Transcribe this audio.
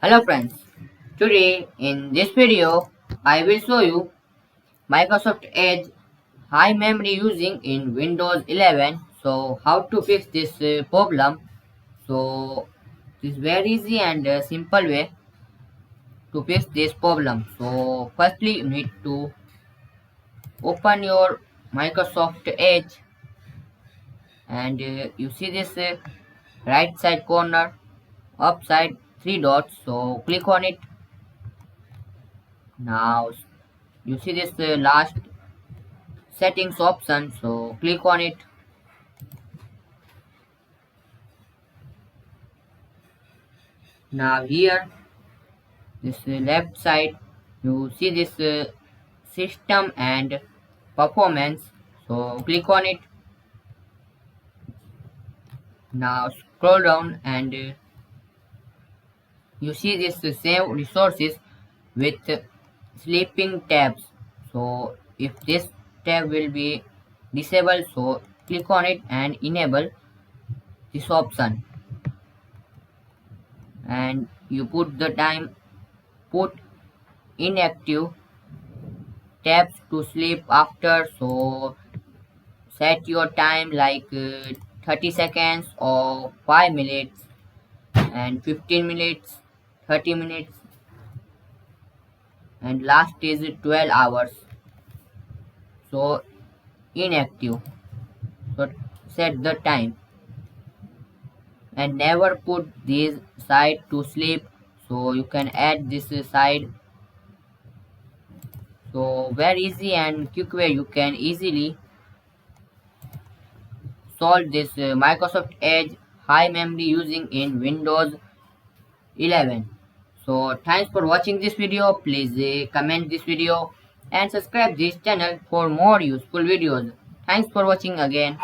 Hello friends, today in this video I will show you Microsoft Edge high memory using in Windows 11. So how to fix this problem. So this is very easy and simple way to fix this problem. So firstly you need to open your Microsoft Edge and you see this right side corner upside three dots, so click on it. Now you see this last settings option, so click on it. Now here this left side you see this system and performance, so click on it. Now scroll down and you see this save resources with sleeping tabs. So if this tab will be disabled, so click on it and enable this option, and you put the time, put inactive tabs to sleep after. So set your time like 30 seconds or 5 minutes and 15 minutes, 30 minutes, and last is 12 hours. So inactive, so set the time and never put this side to sleep, so you can add this side. So very easy and quick way you can easily solve this Microsoft Edge high memory using in Windows 11. So thanks for watching this video. Please comment this video and subscribe this channel for more useful videos. Thanks for watching again.